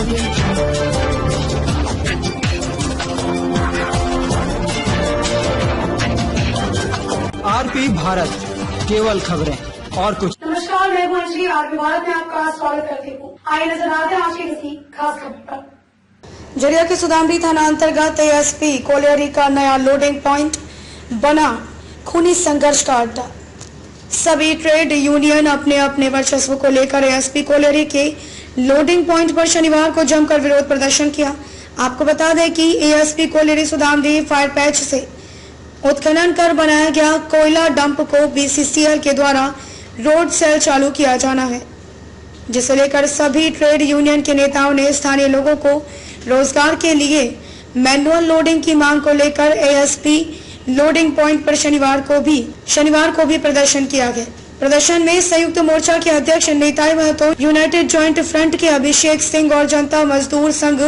RP Bharat, केवल खबरें और कुछ। नमस्कार, मैं हूं अंजलि। आरपी भारत में आपका स्वागत करती हूँ। आइए नजर डालते हैं आज की किसी खास खबर पर। झरिया के सुदामरी थाना अंतर्गत एएसपी कोलियरी का नया लोडिंग पॉइंट बना खूनी संघर्ष का अड्डा। सभी ट्रेड यूनियन अपने अपने वर्चस्व को लेकर एएसपी कोलियरी के लोडिंग पॉइंट पर शनिवार को जमकर विरोध प्रदर्शन किया। आपको बता दें कि एएसपी कोलियरी सुदामरी फायर पैच से उत्खनन कर बनाया गया कोयला डंप को बीसीसीएल के द्वारा रोड सेल चालू किया जाना है, जिसे लेकर सभी ट्रेड यूनियन के नेताओं ने स्थानीय लोगों को रोजगार के लिए मैनुअल लोडिंग की मांग को लेकर एएसपी लोडिंग पॉइंट पर शनिवार को भी प्रदर्शन किया गया। प्रदर्शन में संयुक्त मोर्चा के अध्यक्ष Nitai Mahato, united joint front के अभिषेक सिंह और जनता मजदूर संघ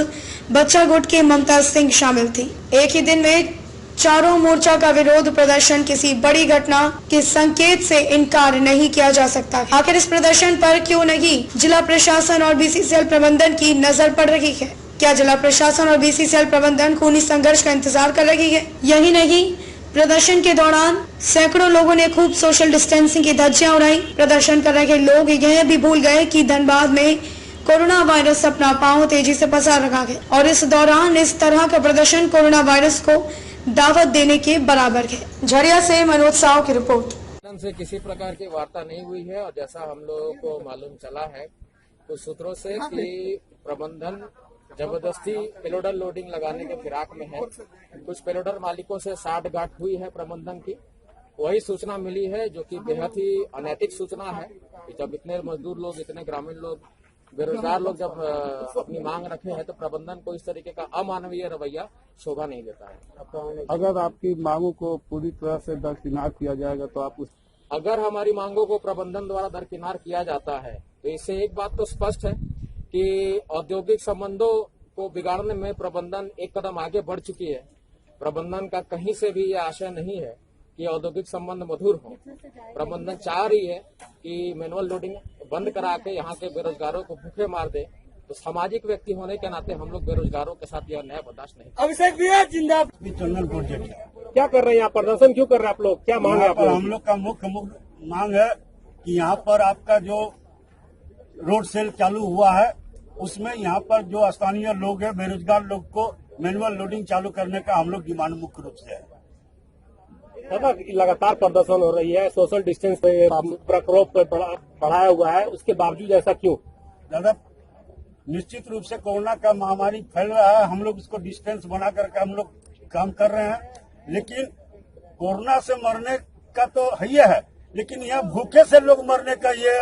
बच्चा गुट के ममता सिंह शामिल थी। एक ही दिन में चारों मोर्चा का विरोध प्रदर्शन किसी बड़ी घटना के संकेत से इनकार नहीं किया जा सकता। आखिर इस प्रदर्शन पर क्यों नहीं जिला प्रशासन और बीसीसीएल प्रबंधन की नजर पड़ रही है? क्या जिला प्रशासन और बीसीसीएल प्रबंधन खूनी संघर्ष का इंतजार कर रही है? यही नहीं, प्रदर्शन के दौरान सैकड़ों लोगों ने खूब सोशल डिस्टेंसिंग की धज्जियां उड़ाई। प्रदर्शन कर रहे लोग यह भी भूल गए कि धनबाद में कोरोना वायरस अपना पांव तेजी से पसार रखा है और इस दौरान इस तरह का प्रदर्शन कोरोना वायरस को दावत देने के बराबर है। झरिया से मनोज साव की रिपोर्ट। से किसी प्रकार की वार्ता नहीं हुई है और जैसा हम लोगों को मालूम चला है कुछ सूत्रों से कि प्रबंधन जबरदस्ती पेलोडर लोडिंग लगाने के फिराक में है। कुछ पेलोडर मालिकों से साठगांठ हुई है प्रबंधन की। वही सूचना मिली है जो कि बेहद ही अनैतिक सूचना है कि जब इतने मजदूर लोग, इतने ग्रामीण लोग, बेरोजगार लोग जब अपनी मांग रखे हैं तो प्रबंधन को इस तरीके का अमानवीय रवैया शोभा नहीं देता है। अगर आपकी मांगों को पूरी तरह से दरकिनार किया जाएगा तो आप अगर हमारी मांगों को प्रबंधन द्वारा दरकिनार किया जाता है तो इससे एक बात तो स्पष्ट है कि औद्योगिक संबंधों को बिगाड़ने में प्रबंधन एक कदम आगे बढ़ चुकी है। प्रबंधन का कहीं से भी यह आशय नहीं है कि औद्योगिक संबंध मधुर हो। प्रबंधन चाह रही है कि मैनुअल लोडिंग बंद करा के यहाँ के बेरोजगारों को भूखे मार दे। तो सामाजिक व्यक्ति होने के नाते हम लोग बेरोजगारों के साथ यह न्याय बर्दाश्त नहीं। अभिषेक भैया जिंदाबाद। टनल प्रोजेक्ट क्या कर रहे हैं यहाँ? प्रदर्शन क्यों कर रहे हैं आप लोग? क्या मांग है आप लोग? हम लोग का मुख्य मांग है कि यहाँ पर आपका जो रोड सेल चालू हुआ है उसमें यहाँ पर जो स्थानीय लोग हैं, बेरोजगार लोग को मैनुअल लोडिंग चालू करने का हम लोग डिमांड मुख्य रूप से है। दादा, लगातार प्रदर्शन हो रही है, सोशल डिस्टेंस प्रकोप बढ़ाया हुआ है, उसके बावजूद ऐसा क्यों? दादा, निश्चित रूप से कोरोना का महामारी फैल रहा है, हम लोग इसको डिस्टेंस बना करके हम लोग काम कर रहे हैं, लेकिन कोरोना से मरने का तो है, लेकिन यहाँ भूखे से लोग मरने का ये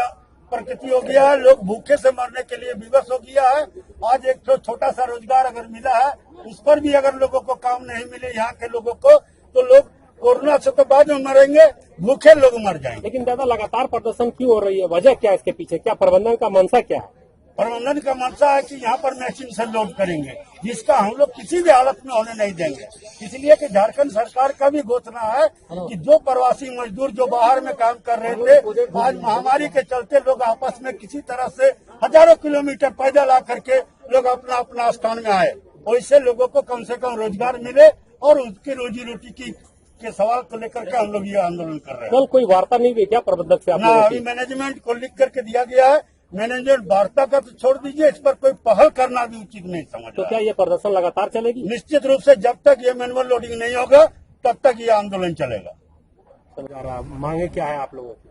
प्रकृति हो गया है। लोग भूखे से मरने के लिए विवश हो गया है। आज एक छोटा सा रोजगार अगर मिला है उस पर भी अगर लोगों को काम नहीं मिले यहाँ के लोगों को, तो लोग कोरोना से तो बाद में मरेंगे, भूखे लोग मर जाएंगे। लेकिन दादा, लगातार प्रदर्शन क्यों हो रही है? वजह क्या है इसके पीछे? क्या प्रबंधन का मंशा क्या है? प्रबंधन का मंशा है कि यहाँ पर मशीन से लोड करेंगे, जिसका हम लोग किसी भी हालत में होने नहीं देंगे। इसलिए कि झारखंड सरकार का भी घोषणा है कि जो प्रवासी मजदूर जो बाहर में काम कर रहे थे, आज महामारी के चलते लोग आपस में किसी तरह से हजारों किलोमीटर पैदल आकर के लोग अपना अपना स्थान में आए, वैसे लोगों को कम से कम रोजगार मिले और उसकी रोजी रोटी के सवाल को लेकर के हम लोग ये आंदोलन कर रहे हैं। कल कोई वार्ता नहीं हुई क्या प्रबंधक से? ना, अभी मैनेजमेंट को लिख करके दिया गया है। मैनेजमेंट वार्ता का तो छोड़ दीजिए, इस पर कोई पहल करना भी उचित नहीं समझ। तो क्या ये प्रदर्शन लगातार चलेगी? निश्चित रूप से जब तक ये मैनुअल लोडिंग नहीं होगा तब तक ये आंदोलन चलेगा। मांगे क्या है आप लोगों की?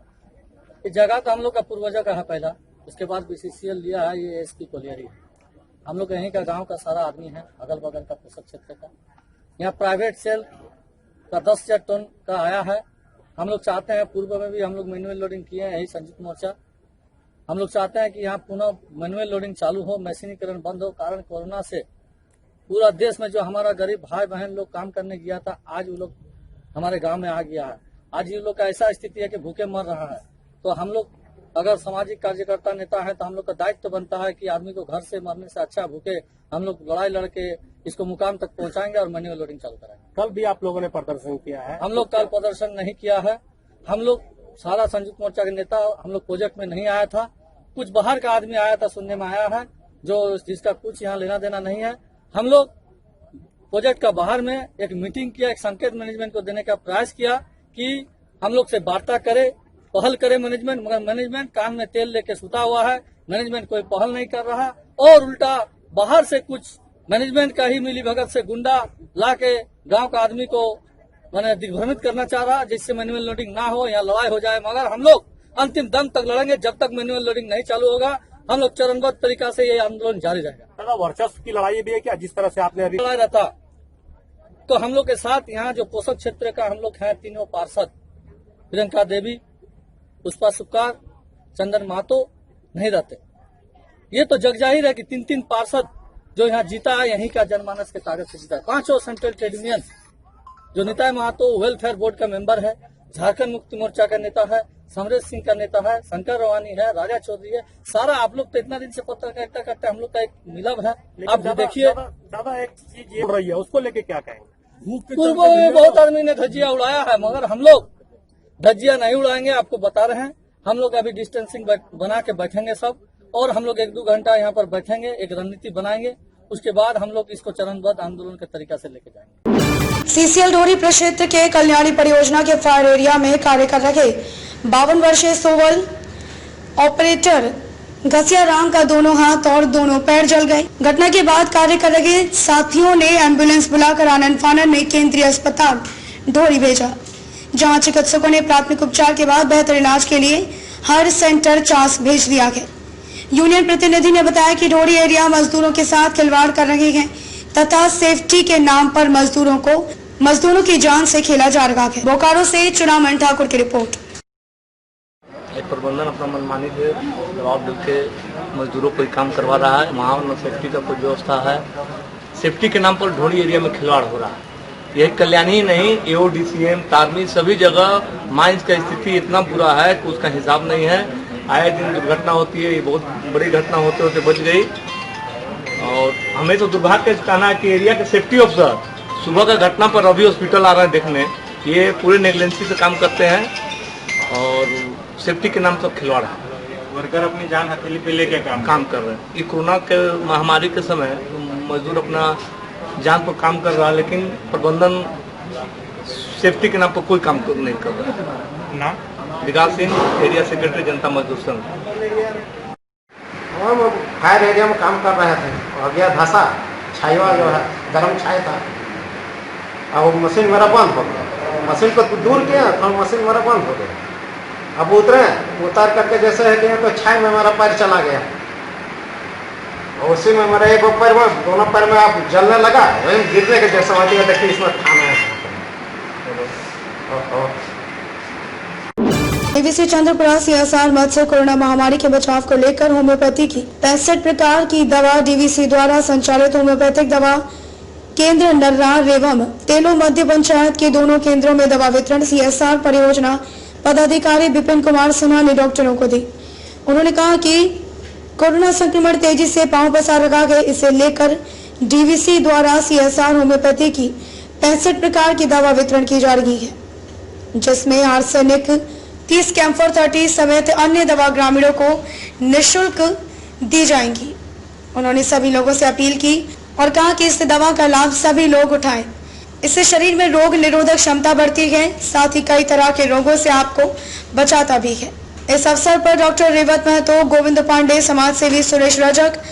इस जगह तो हम लोग का पूर्वजों का है पहला, उसके बाद बीसीसीएल लिया है ये एएसपी कोलियरी। हम लोग यहीं का गांव का सारा आदमी है, अगल बगल का पोषक क्षेत्र का। यहाँ प्राइवेट सेल का 10,000 टन का आया है। हम लोग चाहते हैं, पूर्व में भी हम लोग मैनुअल लोडिंग किए हैं, यही संयुक्त मोर्चा। हम लोग चाहते हैं कि यहाँ पुनः मैनुअल लोडिंग चालू हो, मशीनीकरण बंद हो। कारण कोरोना से पूरा देश में जो हमारा गरीब भाई बहन लोग काम करने गया था, आज वो लोग हमारे गांव में आ गया है। आज ये लोग का ऐसा स्थिति है कि भूखे मर रहा है। तो हम लोग अगर सामाजिक कार्यकर्ता नेता है तो हम लोग का दायित्व बनता है कि आदमी को घर से मरने से अच्छा भूखे हम लोग लड़ाई लड़के इसको मुकाम तक पहुंचाएंगे और मैनुअल लोडिंग चालू कराएंगे। कल भी आप लोगों ने प्रदर्शन किया है? हम लोग कल प्रदर्शन नहीं किया है। हम लोग सारा संयुक्त मोर्चा के नेता हम लोग प्रोजेक्ट में नहीं आया था, कुछ बाहर का आदमी आया था, सुनने में आया है। जिसका कुछ यहाँ लेना देना नहीं है। हम लोग प्रोजेक्ट का बाहर में एक मीटिंग किया, एक संकेत मैनेजमेंट को देने का प्रयास किया कि हम लोग से वार्ता करे, पहल करे मैनेजमेंट, मगर मैनेजमेंट कान में तेल लेके सुता हुआ है। मैनेजमेंट कोई पहल नहीं कर रहा और उल्टा बाहर से कुछ मैनेजमेंट का ही मिली भगत से गुंडा ला के गाँव का आदमी को मैंने दिग्भ्रमित करना चाह रहा, जिससे मैनुअल लोडिंग ना हो, यहाँ लड़ाई हो जाए। मगर हम लोग अंतिम दम तक लड़ेंगे। जब तक मैनुअल लोडिंग नहीं चालू होगा हम लोग चरणबद्ध तरीका से ये आंदोलन जारी रहेगा। वर्चस्व की लड़ाई भी है क्या, जिस तरह से आपने अभी लड़ाई रहता तो हम लोग के साथ यहाँ जो पोषक क्षेत्र का हम लोग हैं तीनों पार्षद, प्रियंका देवी, पुष्पा सुक्कार, चंदन महतो नहीं रहते। ये तो जग जाहिर है कि 3-3 पार्षद जो यहाँ जीता है, यहीं का जनमानस के ताकत से जीता है। 5 सेंट्रल ट्रेड यूनियन, जो निताय महतो वेलफेयर बोर्ड का मेंबर है, झारखंड मुक्ति मोर्चा का नेता है, समरेश सिंह का नेता है, शंकर रवानी है, राजा चौधरी है, सारा आप लोग तो इतना दिन से पत्रकारिता करते हैं, हम लोग का एक मिलब है। आप देखिए दादा एक चीज ये हो रही है, उसको लेके क्या कहेंगे? पूर्व में बहुत आदमी ने धज्जिया उड़ाया है, मगर हम लोग धज्जिया नहीं उड़ाएंगे। आपको बता रहे हैं, हम लोग अभी डिस्टेंसिंग बना के बैठेंगे सब, और हम लोग 1-2 घंटा यहाँ पर बैठेंगे, एक रणनीति बनाएंगे। उसके बाद हम लोग इसको चरणबद्ध आंदोलन के तरीका से लेके जाएंगे। सीसीएल डोरी प्रक्षेत्र के कल्याणी परियोजना के फायर एरिया में कार्य कर रहे 52 वर्षीय सोवल ऑपरेटर घसिया राम का दोनों हाथ और दोनों पैर जल गए। घटना के बाद कार्य कर रहे साथियों ने एम्बुलेंस बुलाकर आनंद फानन में केंद्रीय अस्पताल ढोरी भेजा, जहां चिकित्सकों ने प्राथमिक उपचार के बाद बेहतर इलाज के लिए हर सेंटर चास भेज दिया गया। यूनियन प्रतिनिधि ने बताया कि ढोरी एरिया मजदूरों के साथ खिलवाड़ कर रहे हैं तथा सेफ्टी के नाम पर मजदूरों की जान से खेला जा रहा है। बोकारो से चुनामन ठाकुर की रिपोर्ट। प्रबंधन अपना मनमानी से दबाव देके मजदूरों को काम करवा रहा है। वहाँ न सेफ्टी का कोई व्यवस्था है। सेफ्टी के नाम पर ढोरी एरिया में खिलवाड़ हो रहा है। यह कल्याणी ही नहीं, एओडीसीएम, तारमी, सभी जगह माइंस का स्थिति इतना बुरा है कि उसका हिसाब नहीं है। आए दिन दुर्घटना होती है, ये बहुत बड़ी घटना होते होते बच गई। और हमें तो दुर्भाग्य से कहना है कि एरिया के सेफ्टी ऑफिसर सुबह का घटना पर अभी हॉस्पिटल आ रहे हैं देखने, ये पूरे नेग्लेंसी से काम करते हैं और सेफ्टी के नाम पर खिलवाड़ है। वर्कर अपनी जान हथेली पे लेके काम कर रहे हैं। ये कोरोना के महामारी के समय मजदूर अपना जान पर काम कर रहा है, लेकिन प्रबंधन सेफ्टी के नाम पर कोई काम नहीं कर रहा है। नाम विकास सिंह, एरिया सेक्रेटरी, जनता मजदूर संघ। हम फायर एरिया में काम कर रहे थे, और गया धसा छाया जो है गर्म छाया था, अब मशीन मेरा बंद हो गया। मशीन को दूर किया तो मशीन मेरा बंद हो गया। अब उतार करके जैसे है कि तो छाई में मेरा पैर चला गया, और उसी में मेरा एक पैर में, दोनों पैर में आप जलने लगा, वही गिरने के जैसे होती है। देखिए इसमें थाना है। डीवीसी चंद्रपुरा सीएसआर मत्स्य कोरोना महामारी के बचाव को लेकर होम्योपैथी की 65 प्रकार की दवा डीवीसी द्वारा संचालित होम्योपैथिक दवा केंद्र नर्रार एवं तेलो मध्य पंचायत के दोनों केंद्रों में दवा वितरण सीएसआर परियोजना पदाधिकारी विपिन कुमार सिन्हा ने डॉक्टरों को दी। उन्होंने कहा कि कोरोना संक्रमण तेजी से पांव पसार रखा है, इसे लेकर डीवीसी द्वारा सीएसआर होम्योपैथी की 65 प्रकार की दवा वितरण की जा रही है, जिसमें आर्सेनिक 30 कैम्फर 30 समेत अन्य दवा ग्रामीणों को निःशुल्क दी जाएंगी। उन्होंने सभी लोगों से अपील की और कहा कि इस दवा का लाभ सभी लोग उठाएं। इससे शरीर में रोग निरोधक क्षमता बढ़ती है, साथ ही कई तरह के रोगों से आपको बचाता भी है। इस अवसर पर डॉक्टर रेवत महतो, गोविंद पांडे, समाज सेवी सुरेश रजक,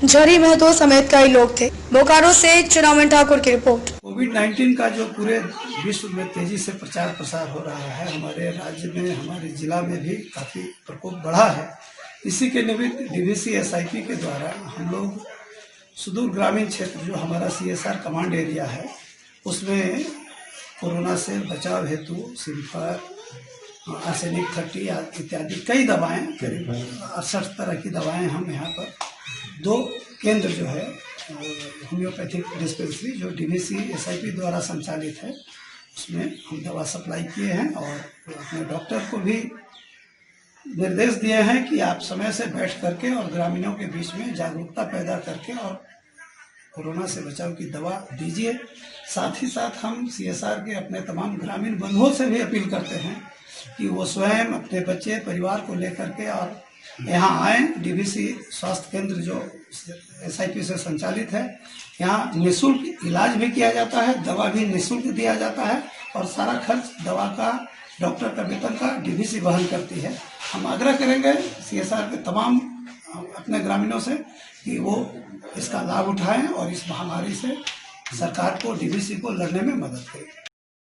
झरी महतो समेत कई लोग थे। बोकारो से चुनामन ठाकुर की रिपोर्ट। कोविड-19 का जो पूरे विश्व में तेजी से प्रचार प्रसार हो रहा है, हमारे राज्य में, हमारे जिला में भी काफी प्रकोप बढ़ा है। इसी के निमित्त डीवीसी एसआईपी के द्वारा हम लोग सुदूर ग्रामीण क्षेत्र जो हमारा सीएसआर कमांड एरिया है, उसमें कोरोना से बचाव हेतु सिल्फर, आर्सेनिक 30 इत्यादि कई दवाएं, करीब 68 तरह की दवाएं हम यहाँ पर 2 केंद्र जो है होम्योपैथिक डिस्पेंसरी जो डीवीसी एसआईपी द्वारा संचालित है, उसमें हम दवा सप्लाई किए हैं। और अपने डॉक्टर को भी निर्देश दिए हैं कि आप समय से बैठ करके और ग्रामीणों के बीच में जागरूकता पैदा करके और कोरोना से बचाव की दवा दीजिए। साथ ही साथ हम सीएसआर के अपने तमाम ग्रामीण बंधुओं से भी अपील करते हैं कि वो स्वयं अपने बच्चे परिवार को लेकर के और यहाँ आए। डीवीसी स्वास्थ्य केंद्र जो SIP से संचालित है। यहाँ निःशुल्क इलाज भी किया जाता है, दवा भी निःशुल्क दिया जाता है और सारा खर्च दवा का, डॉक्टर का वेतन का DVC वहन करती है। हम आग्रह करेंगे CSR के तमाम अपने ग्रामीणों से कि वो इसका लाभ उठाएं और इस महामारी से सरकार को, DVC को लड़ने में मदद करें।